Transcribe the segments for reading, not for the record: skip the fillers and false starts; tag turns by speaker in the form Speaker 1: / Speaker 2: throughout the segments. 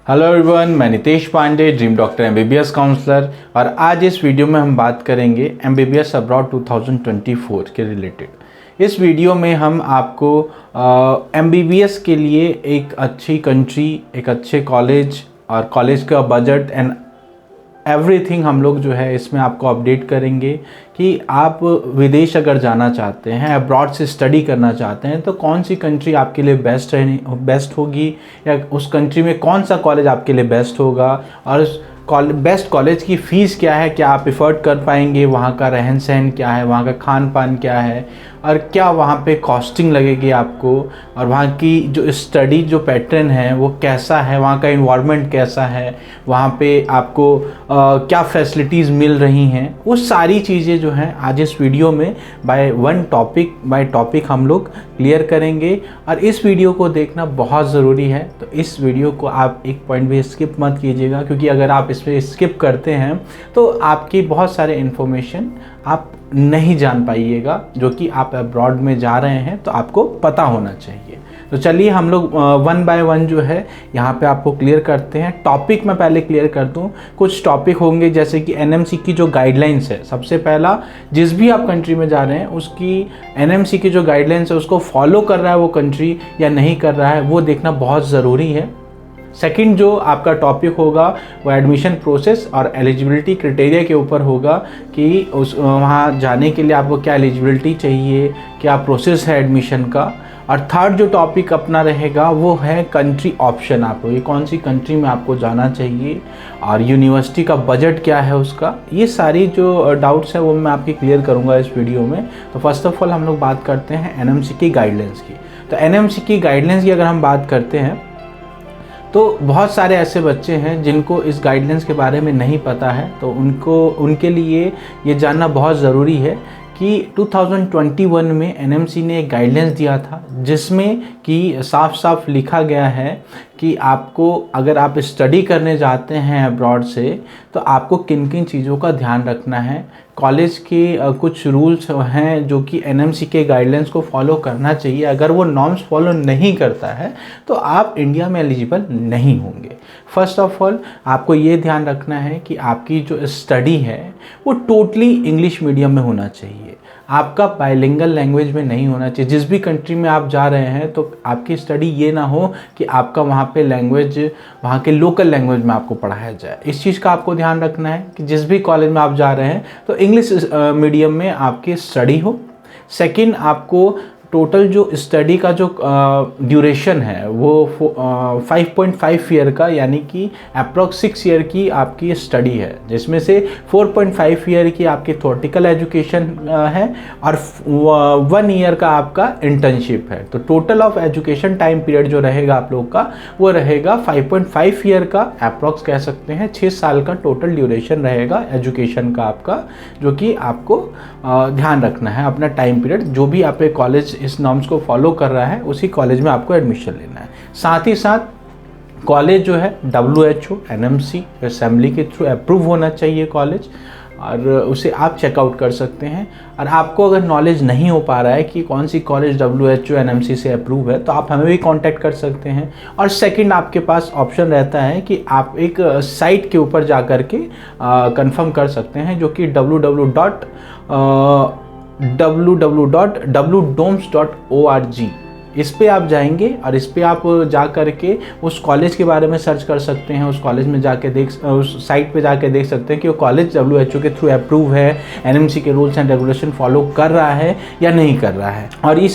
Speaker 1: Hello everyone, मैं Nitesh Pandey, dream doctor MBBS counsellor. और आज इस वीडियो में हम बात करेंगे एमबीबीएस अब्रॉड 2024 के रिलेटेड। इस वीडियो में हम आपको एमबीबीएस के लिए एक अच्छी कंट्री, एक अच्छे कॉलेज और कॉलेज का बजट एंड एवरीथिंग हम लोग जो है इसमें आपको अपडेट करेंगे कि आप विदेश अगर जाना चाहते हैं, अब्रॉड से स्टडी करना चाहते हैं, तो कौन सी कंट्री आपके लिए बेस्ट होगी, या उस कंट्री में कौन सा कॉलेज आपके लिए बेस्ट होगा, और उस बेस्ट कॉलेज की फ़ीस क्या है, क्या आप एफर्ट कर पाएंगे, वहाँ का रहन सहन क्या है, वहाँ का खान पान क्या है, और क्या वहाँ पे कॉस्टिंग लगेगी आपको, और वहाँ की जो स्टडी जो पैटर्न है वो कैसा है, वहाँ का इन्वायरमेंट कैसा है, वहाँ पे आपको क्या फैसिलिटीज़ मिल रही हैं, वो सारी चीज़ें जो हैं आज इस वीडियो में टॉपिक बाय टॉपिक हम लोग क्लियर करेंगे। और इस वीडियो को देखना बहुत ज़रूरी है, तो इस वीडियो को आप एक पॉइंट भी स्किप मत कीजिएगा, क्योंकि अगर आप इस पर स्किप करते हैं तो आपकी बहुत सारे इन्फॉर्मेशन आप नहीं जान पाइएगा, जो कि आप अब्रॉड में जा रहे हैं तो आपको पता होना चाहिए। तो चलिए हम लोग वन बाय वन जो है यहाँ पे आपको क्लियर करते हैं। टॉपिक मैं पहले क्लियर कर दूँ। कुछ टॉपिक होंगे जैसे कि एनएमसी की जो गाइडलाइंस है, सबसे पहला जिस भी आप कंट्री में जा रहे हैं उसकी एनएमसी की जो गाइडलाइंस है उसको फॉलो कर रहा है वो कंट्री या नहीं कर रहा है, वो देखना बहुत ज़रूरी है। सेकंड जो आपका टॉपिक होगा वो एडमिशन प्रोसेस और एलिजिबिलिटी क्राइटेरिया के ऊपर होगा कि उस वहाँ जाने के लिए आपको क्या एलिजिबिलिटी चाहिए, क्या प्रोसेस है एडमिशन का। और थर्ड जो टॉपिक अपना रहेगा वो है कंट्री ऑप्शन, आपको ये कौन सी कंट्री में आपको जाना चाहिए, और यूनिवर्सिटी का बजट क्या है उसका। ये सारी जो डाउट्स हैं वो मैं आपकी क्लियर करूँगा इस वीडियो में। तो फर्स्ट ऑफ ऑल हम लोग बात करते हैं एनएमसी की गाइडलाइंस की। तो एनएमसी की गाइडलाइंस की अगर हम बात करते हैं तो बहुत सारे ऐसे बच्चे हैं जिनको इस गाइडलाइंस के बारे में नहीं पता है, तो उनके लिए ये जानना बहुत ज़रूरी है कि 2021 में एनएमसी ने एक गाइडलाइंस दिया था जिसमें कि साफ साफ लिखा गया है कि आपको अगर आप स्टडी करने जाते हैं अब्रॉड से तो आपको किन किन चीज़ों का ध्यान रखना है। कॉलेज के कुछ रूल्स हैं जो कि एनएमसी के गाइडलाइंस को फॉलो करना चाहिए। अगर वो नॉर्म्स फॉलो नहीं करता है तो आप इंडिया में एलिजिबल नहीं होंगे। फर्स्ट ऑफ ऑल आपको ये ध्यान रखना है कि आपकी जो स्टडी है वो टोटली इंग्लिश मीडियम में होना चाहिए, आपका बाइलिंगुअल लैंग्वेज में नहीं होना चाहिए। जिस भी कंट्री में आप जा रहे हैं तो आपकी स्टडी ये ना हो कि आपका वहाँ पे लैंग्वेज वहाँ के लोकल लैंग्वेज में आपको पढ़ाया जाए। इस चीज़ का आपको ध्यान रखना है कि जिस भी कॉलेज में आप जा रहे हैं तो इंग्लिश मीडियम में आपकी स्टडी हो। सेकंड, आपको टोटल जो स्टडी का जो ड्यूरेशन है वो 5.5 ईयर का, यानी कि अप्रॉक्स 6 ईयर की आपकी स्टडी है, जिसमें से 4.5 ईयर की आपकी थ्योरेटिकल एजुकेशन है और 1 ईयर का आपका इंटर्नशिप है। तो total of education time period जो रहेगा आप लोग का वो रहेगा 5.5 ईयर का, अप्रॉक्स कह सकते हैं 6 साल का टोटल ड्यूरेशन रहेगा एजुकेशन का आपका, जो कि आपको ध्यान रखना है अपना टाइम पीरियड। जो भी आप एक कॉलेज इस नॉर्म्स को फॉलो कर रहा है उसी कॉलेज में आपको एडमिशन लेना है। साथ ही साथ कॉलेज जो है WHO एनएमसी असेंबली के थ्रू अप्रूव होना चाहिए कॉलेज, और उसे आप चेकआउट कर सकते हैं। और आपको अगर नॉलेज नहीं हो पा रहा है कि कौन सी कॉलेज WHO एनएमसी से अप्रूव है तो आप हमें भी कांटेक्ट कर सकते हैं। और सेकंड, आपके पास ऑप्शन रहता है कि आप एक साइट के ऊपर जा कर के कंफर्म कर सकते हैं, जो कि www.wdoms.org। इस पे आप जाएंगे और इस पे आप जा कर के उस कॉलेज के बारे में सर्च कर सकते हैं। उस कॉलेज में जाके उस साइट पे जाके देख सकते हैं कि वो कॉलेज WHO के थ्रू अप्रूव है, एनएमसी के रूल्स एंड रेगुलेशन फॉलो कर रहा है या नहीं कर रहा है। और ये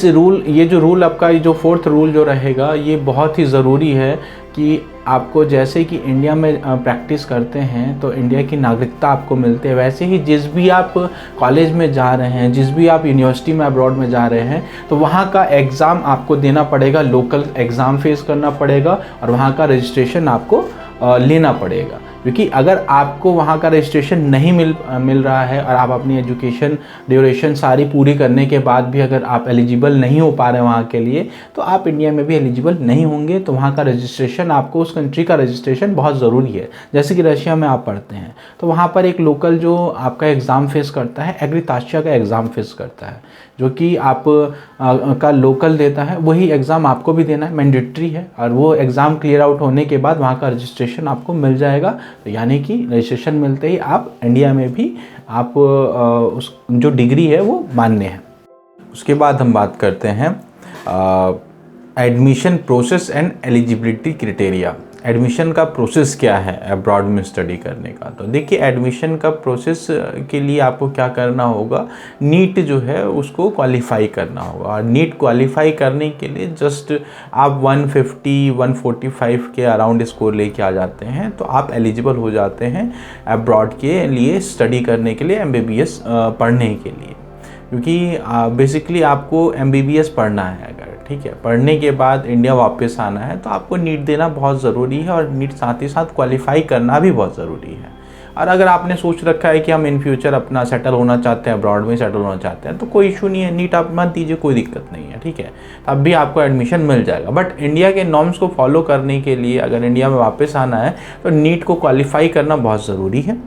Speaker 1: जो रूल आपका, ये जो 4th रूल जो रहेगा ये बहुत ही ज़रूरी है कि आपको जैसे कि इंडिया में प्रैक्टिस करते हैं तो इंडिया की नागरिकता आपको मिलती है, वैसे ही जिस भी आप कॉलेज में जा रहे हैं, जिस भी आप यूनिवर्सिटी में अब्रॉड में जा रहे हैं, तो वहाँ का एग्ज़ाम आपको देना पड़ेगा, लोकल एग्ज़ाम फेस करना पड़ेगा और वहाँ का रजिस्ट्रेशन आपको लेना पड़ेगा। क्योंकि अगर आपको वहाँ का रजिस्ट्रेशन नहीं मिल रहा है और आप अपनी एजुकेशन ड्यूरेशन सारी पूरी करने के बाद भी अगर आप एलिजिबल नहीं हो पा रहे हैं वहाँ के लिए, तो आप इंडिया में भी एलिजिबल नहीं होंगे। तो वहाँ का रजिस्ट्रेशन, आपको उस कंट्री का रजिस्ट्रेशन बहुत ज़रूरी है। जैसे कि रशिया में आप पढ़ते हैं तो वहाँ पर एक लोकल जो आपका एग्ज़ाम फेस करता है, एग्रीताशिया का एग्ज़ाम फेस करता है, जो कि आप का लोकल देता है, वही एग्ज़ाम आपको भी देना है, मैंडेटरी है। और वो एग्ज़ाम क्लियर आउट होने के बाद वहाँ का रजिस्ट्रेशन आपको मिल जाएगा। तो यानी कि रजिस्ट्रेशन मिलते ही आप इंडिया में भी आप उस जो डिग्री है वो मान्य है। उसके बाद हम बात करते हैं admission process and eligibility criteria. Admission का प्रोसेस क्या है अब्रॉड में स्टडी करने का। तो देखिए, एडमिशन का प्रोसेस के लिए आपको क्या करना होगा, नीट जो है उसको क्वालिफाई करना होगा। और नीट क्वालिफाई करने के लिए जस्ट आप 150-145 के अराउंड स्कोर लेके आ जाते हैं तो आप एलिजिबल हो जाते हैं अब्रॉड के लिए स्टडी करने के लिए, MBBS पढ़ने के लिए। क्योंकि बेसिकली आपको MBBS पढ़ना है, अगर ठीक है, पढ़ने के बाद इंडिया वापस आना है तो आपको नीट देना बहुत ज़रूरी है, और नीट साथ ही साथ क्वालिफाई करना भी बहुत ज़रूरी है। और अगर आपने सोच रखा है कि हम इन फ्यूचर अपना सेटल होना चाहते हैं, अब्रॉड में सेटल होना चाहते हैं, तो कोई इशू नहीं है, नीट आप मत दीजिए, कोई दिक्कत नहीं है, ठीक है, तब भी आपको एडमिशन मिल जाएगा। बट इंडिया के नॉर्म्स को फॉलो करने के लिए अगर इंडिया में वापस आना है तो नीट को क्वालिफाई करना बहुत ज़रूरी है।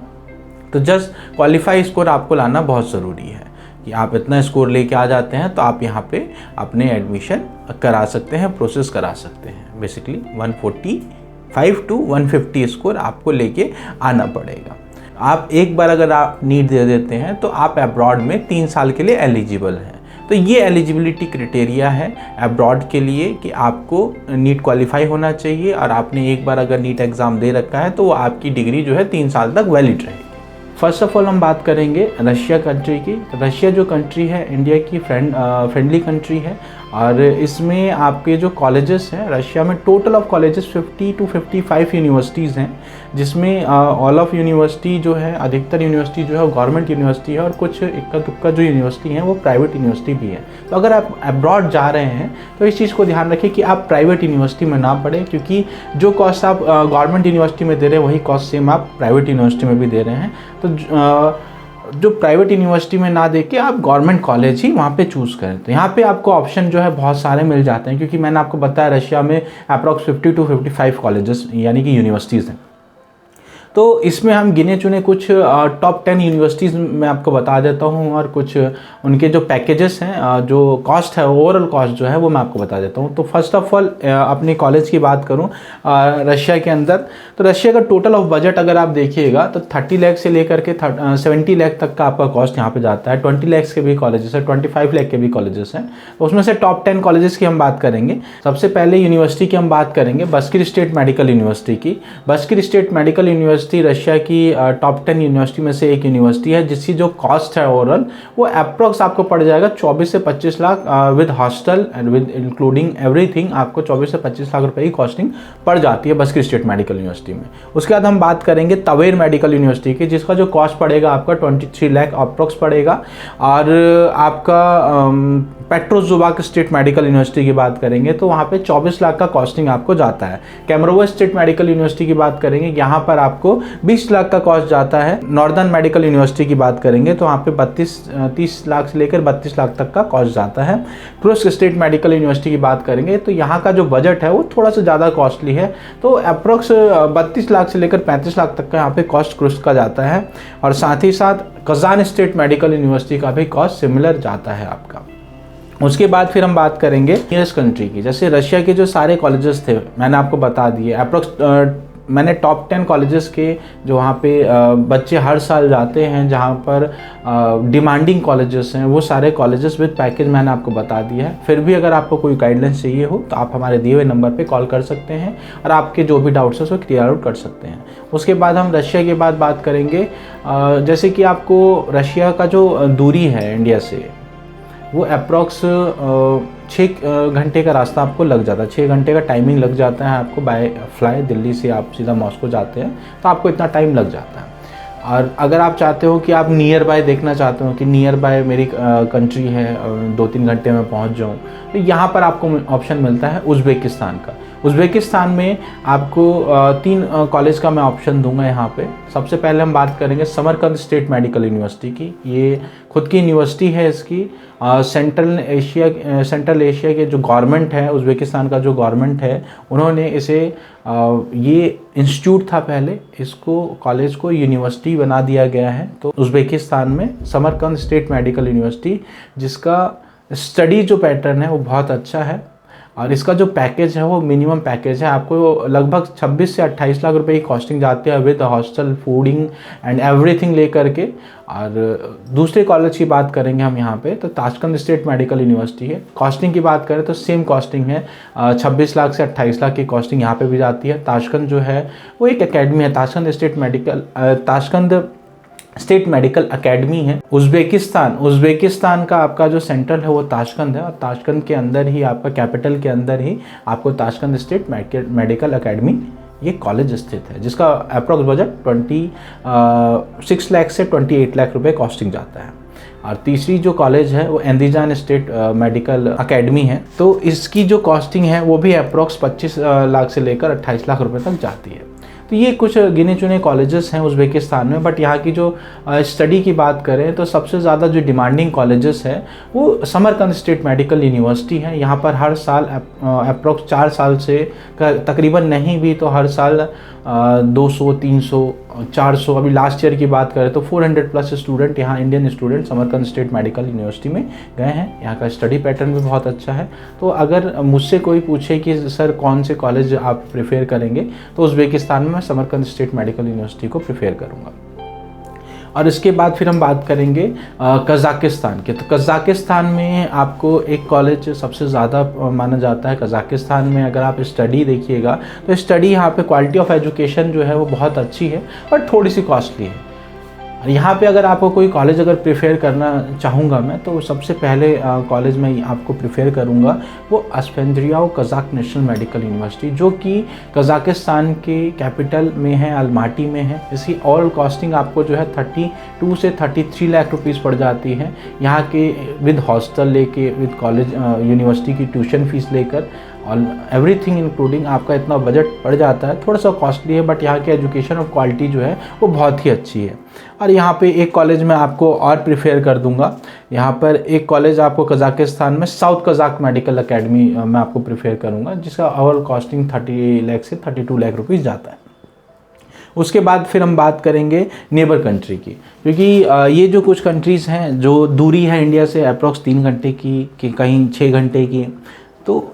Speaker 1: तो जस्ट क्वालिफाई स्कोर आपको लाना बहुत ज़रूरी है कि आप इतना स्कोर लेके आ जाते हैं तो आप यहाँ पे अपने एडमिशन करा सकते हैं, प्रोसेस करा सकते हैं। बेसिकली 145 to 150 स्कोर आपको लेके आना पड़ेगा। आप एक बार अगर आप नीट दे देते हैं तो आप अब्रॉड में 3 साल के लिए एलिजिबल हैं। तो ये एलिजिबिलिटी क्राइटेरिया है अब्रॉड के लिए कि आपको नीट क्वालिफाई होना चाहिए, और आपने एक बार अगर नीट एग्ज़ाम दे रखा है तो वो आपकी डिग्री जो है 3 साल तक वैलिड रहेगी। फर्स्ट ऑफ ऑल हम बात करेंगे रशिया कंट्री की। तो रशिया जो कंट्री है इंडिया की फ्रेंडली कंट्री है, और इसमें आपके जो कॉलेजेस हैं, रशिया में total of colleges 50 to 55 universities हैं, जिसमें ऑल ऑफ यूनिवर्सिटी जो है, अधिकतर यूनिवर्सिटी जो है वो गवर्नमेंट यूनिवर्सिटी है, और कुछ इक्का दुक्का जो यूनिवर्सिटी हैं वो प्राइवेट यूनिवर्सिटी भी है। तो अगर आप अब्रॉड जा रहे हैं तो इस चीज़ को ध्यान रखें कि आप प्राइवेट यूनिवर्सिटी में ना पढ़ें, क्योंकि जो कॉस्ट आप गवर्नमेंट यूनिवर्सिटी में दे रहे हैं वही कॉस्ट सेम आप प्राइवेट यूनिवर्सिटी में भी दे रहे हैं। तो जो प्राइवेट यूनिवर्सिटी में ना देके आप गवर्नमेंट कॉलेज ही वहाँ पे चूज़ करें। तो यहाँ पे आपको ऑप्शन जो है बहुत सारे मिल जाते हैं, क्योंकि मैंने आपको बताया रशिया में अप्रॉक्स 50 to 55 कॉलेजेस यानी कि यूनिवर्सिटीज़ हैं। तो इसमें हम गिने चुने कुछ टॉप 10 यूनिवर्सिटीज़ मैं आपको बता देता हूँ, और कुछ उनके जो पैकेजेस हैं, जो कॉस्ट है, ओवरऑल कॉस्ट जो है वो मैं आपको बता देता हूँ। तो फर्स्ट ऑफ ऑल अपने कॉलेज की बात करूँ रशिया के अंदर, तो रशिया का टोटल ऑफ बजट अगर आप देखिएगा तो 30 लाख से लेकर के 70 लाख तक का आपका कॉस्ट यहाँ पे जाता है। 20 लाख के भी कॉलेजेस है, 25 लाख के भी कॉलेजेस हैं। तो उसमें से टॉप 10 कॉलेजेस की हम बात करेंगे। सबसे पहले यूनिवर्सिटी की हम बात करेंगे बास्किर स्टेट मेडिकल यूनिवर्सिटी की। बास्किर स्टेट मेडिकल यूनिवर्सिटी रशिया की टॉप 10 यूनिवर्सिटी में से एक यूनिवर्सिटी है, जिसकी जो कॉस्ट है ओवरऑल वो अप्रॉक्स आपको पड़ जाएगा 24 से 25 lakh with hostel and with including everything. आपको 24 से 25 लाख रुपए की कॉस्टिंग पड़ जाती है बास्किर स्टेट मेडिकल यूनिवर्सिटी में। उसके बाद हम बात करेंगे तवेर मेडिकल यूनिवर्सिटी की, जिसका जो कॉस्ट पड़ेगा आपका 23 लाख अप्रॉक्स पड़ेगा। और आपका पेट्रोजुबाक स्टेट मेडिकल यूनिवर्सिटी की बात करेंगे तो वहाँ पे 24 लाख का कॉस्टिंग आपको जाता है। कैमरोवा स्टेट मेडिकल यूनिवर्सिटी की बात करेंगे, यहाँ पर आपको 20 लाख का कॉस्ट जाता है। नॉर्दर्न मेडिकल यूनिवर्सिटी की बात करेंगे तो वहाँ पे 30 लाख से लेकर 32 लाख तक का कॉस्ट जाता है। तुर्क स्टेट मेडिकल यूनिवर्सिटी की बात करेंगे तो यहाँ का जो बजट है वो थोड़ा सा ज़्यादा कॉस्टली है, तो अप्रॉक्स 32 लाख से लेकर 35 लाख तक का यहाँ पे कॉस्ट क्रुस्ट का जाता है। और साथ ही साथ कजान स्टेट मेडिकल यूनिवर्सिटी का भी कॉस्ट सिमिलर जाता है आपका। उसके बाद फिर हम बात करेंगे नियरेस्ट कंट्री की। जैसे रशिया के जो सारे कॉलेजेस थे मैंने आपको बता दिए, अप्रॉक्स मैंने टॉप 10 कॉलेजेस के जो वहाँ पे बच्चे हर साल जाते हैं, जहाँ पर डिमांडिंग कॉलेजेस हैं, वो सारे कॉलेजेस विद पैकेज मैंने आपको बता दिया है। फिर भी अगर आपको कोई गाइडलाइंस चाहिए हो तो आप हमारे दिए हुए नंबर पे कॉल कर सकते हैं और आपके जो भी डाउट्स हैं उसको क्लियर आउट कर सकते हैं। उसके बाद हम रशिया के बाद बात करेंगे, जैसे कि आपको रशिया का जो दूरी है इंडिया से वो अप्रॉक्स 6 घंटे का रास्ता आपको लग जाता है। 6 घंटे का टाइमिंग लग जाता है आपको बाय फ्लाई। दिल्ली से आप सीधा मॉस्को जाते हैं तो आपको इतना टाइम लग जाता है। और अगर आप चाहते हो कि आप नियर बाय देखना चाहते हो कि नियर बाय मेरी कंट्री है 2-3 घंटे में पहुंच जाऊं, तो यहाँ पर आपको ऑप्शन मिलता है उज़्बेकिस्तान का। उज़्बेकिस्तान में आपको 3 कॉलेज का मैं ऑप्शन दूंगा यहाँ पे। सबसे पहले हम बात करेंगे समरकंद स्टेट मेडिकल यूनिवर्सिटी की। ये खुद की यूनिवर्सिटी है इसकी। सेंट्रल एशिया के जो गवर्नमेंट है, उज़्बेकिस्तान का जो गवर्नमेंट है, उन्होंने इसे ये इंस्टीट्यूट था पहले, इसको कॉलेज को यूनिवर्सिटी बना दिया गया है। तो उज़्बेकिस्तान में समरकंद स्टेट मेडिकल यूनिवर्सिटी, जिसका स्टडी जो पैटर्न है वो बहुत अच्छा है और इसका जो पैकेज है वो मिनिमम पैकेज है। आपको लगभग 26 से 28 लाख रुपए की कॉस्टिंग जाती है with hostel, fooding and everything लेकर के। और दूसरे कॉलेज की बात करेंगे हम यहाँ पे, तो ताशकंद स्टेट मेडिकल यूनिवर्सिटी है। कॉस्टिंग की बात करें तो सेम कॉस्टिंग है, 26 लाख से 28 लाख की कॉस्टिंग यहाँ पे भी जाती है। ताशकंद जो है वो एक एकेडमी है, ताशकंद स्टेट मेडिकल एकेडमी है। उज़्बेकिस्तान का आपका जो सेंट्रल है वो ताशकंद है और ताशकंद के अंदर ही, आपका कैपिटल के अंदर ही आपको ताशकंद स्टेट मेडिकल एकेडमी ये कॉलेज स्थित है, जिसका अप्रॉक्स बजट 26 लाख से 28 लाख रुपए कॉस्टिंग जाता है। और तीसरी जो कॉलेज है वो एंदीजान स्टेट मेडिकल एकेडमी है। तो इसकी जो कॉस्टिंग है वो भी अप्रॉक्स 25 लाख से लेकर 28 लाख रुपए तक जाती है। तो ये कुछ गिने चुने कॉलेजेस हैं उज़्बेकिस्तान में। बट यहाँ की जो स्टडी की बात करें तो सबसे ज़्यादा जो डिमांडिंग कॉलेजेस है वो समरकंद स्टेट मेडिकल यूनिवर्सिटी है। यहाँ पर हर साल अप्रॉक्स 4 साल से तकरीबन नहीं भी तो हर साल 200, 300, 400, अभी लास्ट ईयर की बात करें तो 400 प्लस स्टूडेंट यहाँ Indian student Samarkand state medical university में गए हैं। यहाँ का स्टडी पैटर्न भी बहुत अच्छा है। तो अगर मुझसे कोई पूछे कि सर कौन से कॉलेज आप प्रेफर करेंगे, तो उज़्बेकिस्तान में मैं समरकंद स्टेट मेडिकल यूनिवर्सिटी को प्रेफर करूँगा। और इसके बाद फिर हम बात करेंगे कज़ाकिस्तान के। तो कज़ाकिस्तान में आपको एक कॉलेज सबसे ज़्यादा माना जाता है। कज़ाकिस्तान में अगर आप स्टडी देखिएगा तो स्टडी यहाँ पे क्वालिटी ऑफ एजुकेशन जो है वो बहुत अच्छी है, बट थोड़ी सी कॉस्टली है। और यहाँ पे अगर आपको कोई कॉलेज अगर प्रेफर करना चाहूँगा मैं, तो सबसे पहले कॉलेज में आपको प्रेफर करूँगा वो अस्पेंद्रियाओ कज़ाक नेशनल मेडिकल यूनिवर्सिटी, जो कि कज़ाकिस्तान के कैपिटल में है, अलमाटी में है। इसकी ऑल कॉस्टिंग आपको जो है 32 से 33 लाख रुपीज़ पड़ जाती है, यहाँ के विद हॉस्टल लेके, विद कॉलेज यूनिवर्सिटी की ट्यूशन फीस लेकर और एवरीथिंग इंक्लूडिंग आपका इतना बजट पड़ जाता है। थोड़ा सा कॉस्टली है, बट यहाँ की एजुकेशन और क्वालिटी जो है वो बहुत ही अच्छी है। और यहाँ पे एक कॉलेज मैं आपको और प्रेफर कर दूंगा। यहाँ पर एक कॉलेज आपको कज़ाकिस्तान में साउथ कज़ाक मेडिकल एकेडमी मैं आपको प्रेफर करूँगा, जिसका ओवरऑल कॉस्टिंग 30 लाख से 32 लाख रुपीज़ जाता है। उसके बाद फिर हम बात करेंगे नेबर कंट्री की, क्योंकि ये जो कुछ कंट्रीज़ हैं जो दूरी है इंडिया से अप्रॉक्स 3 घंटे की, कि कहीं 6 घंटे की। तो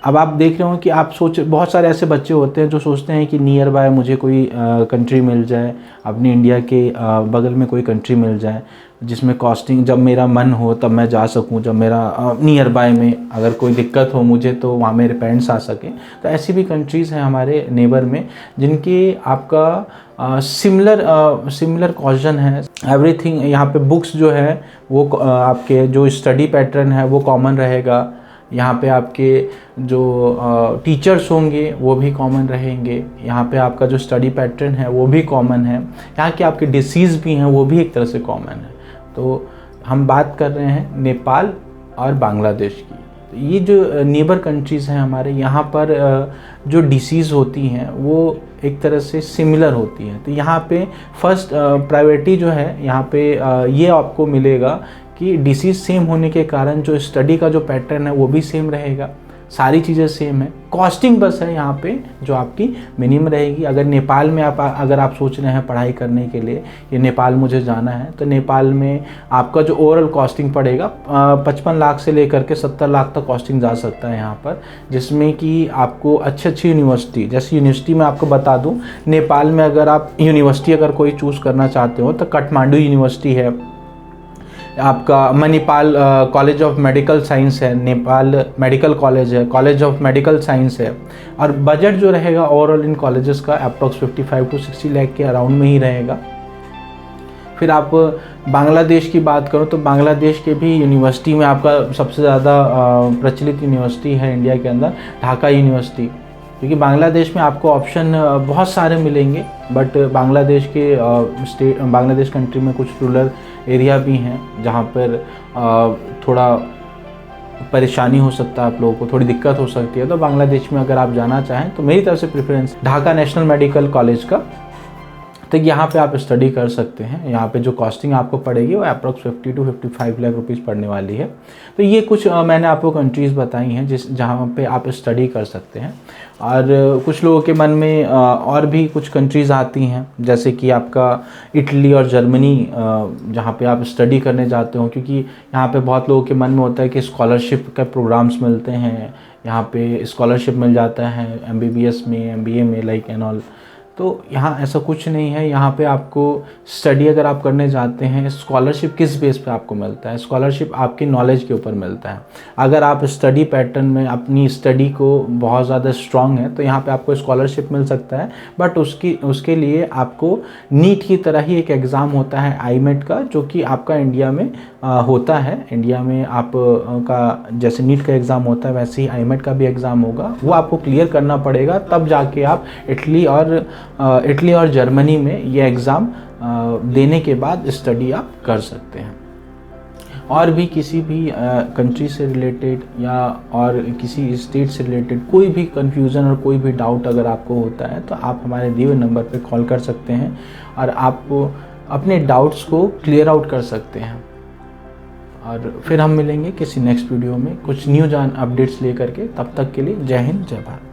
Speaker 1: अब आप देख रहे हो कि आप बहुत सारे ऐसे बच्चे होते हैं जो सोचते हैं कि नियर बाय मुझे कोई कंट्री मिल जाए, अपनी इंडिया के बगल में कोई कंट्री मिल जाए जिसमें कॉस्टिंग जब मेरा मन हो तब मैं जा सकूं, जब मेरा नियर बाय में अगर कोई दिक्कत हो मुझे तो वहाँ मेरे पेरेंट्स आ सकें। तो ऐसी भी कंट्रीज़ हैं हमारे नेबर में जिनके आपका सिमिलर कॉजन है, एवरीथिंग। यहाँ पे बुक्स जो है वो आपके जो स्टडी पैटर्न है वो कॉमन रहेगा। यहाँ पे आपके जो टीचर्स होंगे वो भी कॉमन रहेंगे। यहाँ पे आपका जो स्टडी पैटर्न है वो भी कॉमन है। यहाँ के आपके डिसीज़ भी हैं वो भी एक तरह से कॉमन है। तो हम बात कर रहे हैं नेपाल और बांग्लादेश की। तो ये जो नेबर कंट्रीज़ हैं हमारे, यहाँ पर जो डिसीज़ होती हैं वो एक तरह से सिमिलर होती हैं। तो यहाँ पे फर्स्ट प्रायोरिटी जो है यहाँ पे ये आपको मिलेगा कि डिसीज़ सेम होने के कारण जो स्टडी का जो पैटर्न है वो भी सेम रहेगा, सारी चीज़ें सेम है। कॉस्टिंग बस है यहाँ पे जो आपकी मिनिमम रहेगी। अगर नेपाल में अगर आप सोच रहे हैं पढ़ाई करने के लिए कि नेपाल मुझे जाना है, तो नेपाल में आपका जो ओवरऑल कॉस्टिंग पड़ेगा 55 लाख से लेकर के 70 लाख तक कॉस्टिंग जा सकता है यहाँ पर, जिसमें कि आपको अच्छी यूनिवर्सिटी, जैसे यूनिवर्सिटी में आपको बता दूँ, नेपाल में अगर आप यूनिवर्सिटी अगर कोई चूज़ करना चाहते हो तो काठमांडू यूनिवर्सिटी है, आपका Manipal college of medical science है, नेपाल मेडिकल कॉलेज है, कॉलेज ऑफ मेडिकल साइंस है। और बजट जो रहेगा ओवरऑल इन कॉलेजेस का अप्रॉक्स 55 to 60 लाख के अराउंड में ही रहेगा। फिर आप बांग्लादेश की बात करो तो बांग्लादेश के भी यूनिवर्सिटी में आपका सबसे ज़्यादा प्रचलित यूनिवर्सिटी है इंडिया के अंदर ढाका यूनिवर्सिटी, क्योंकि बांग्लादेश में आपको ऑप्शन बहुत सारे मिलेंगे। बट बांग्लादेश कंट्री में कुछ रूरल एरिया भी हैं जहाँ पर थोड़ा परेशानी हो सकता है, आप लोगों को थोड़ी दिक्कत हो सकती है, तो बांग्लादेश में अगर आप जाना चाहें तो मेरी तरफ से preference Dhaka national medical college का, तो यहाँ पे आप स्टडी कर सकते हैं। यहाँ पे जो कॉस्टिंग आपको पड़ेगी वो अप्रॉक्स 50 to 55 लाख रुपीज़ पड़ने वाली है। तो ये कुछ मैंने आपको कंट्रीज़ बताई हैं जहाँ पे आप स्टडी कर सकते हैं। और कुछ लोगों के मन में और भी कुछ कंट्रीज़ आती हैं, जैसे कि आपका इटली और जर्मनी, जहाँ पे आप स्टडी करने जाते हो, क्योंकि यहाँ पे बहुत लोगों के मन में होता है कि स्कॉलरशिप के प्रोग्राम्स मिलते हैं, यहाँ पे स्कॉलरशिप मिल जाता है MBBS में, MBA में, लाइक एंड ऑल। तो यहाँ ऐसा कुछ नहीं है। यहाँ पे आपको स्टडी अगर आप करने जाते हैं, स्कॉलरशिप किस बेस पे आपको मिलता है? स्कॉलरशिप आपकी नॉलेज के ऊपर मिलता है। अगर आप स्टडी पैटर्न में अपनी स्टडी को बहुत ज़्यादा स्ट्रांग है तो यहाँ पे आपको स्कॉलरशिप मिल सकता है, बट उसके लिए आपको नीट की तरह ही एक एग्ज़ाम होता है IMET का, जो कि आपका इंडिया में होता है। इंडिया में आप का जैसे नीट का एग्ज़ाम होता है वैसे ही IMET का भी एग्ज़ाम होगा, वो आपको क्लियर करना पड़ेगा, तब जाके आप इटली और जर्मनी में ये एग्ज़ाम देने के बाद स्टडी आप कर सकते हैं। और भी किसी भी कंट्री से रिलेटेड या और किसी स्टेट से रिलेटेड कोई भी कन्फ्यूज़न और कोई भी डाउट अगर आपको होता है तो आप हमारे दिए हुए नंबर पे कॉल कर सकते हैं और आप अपने डाउट्स को क्लियर आउट कर सकते हैं। और फिर हम मिलेंगे किसी नेक्स्ट वीडियो में कुछ न्यू अपडेट्स लेकर के। तब तक के लिए जय हिंद, जय भारत।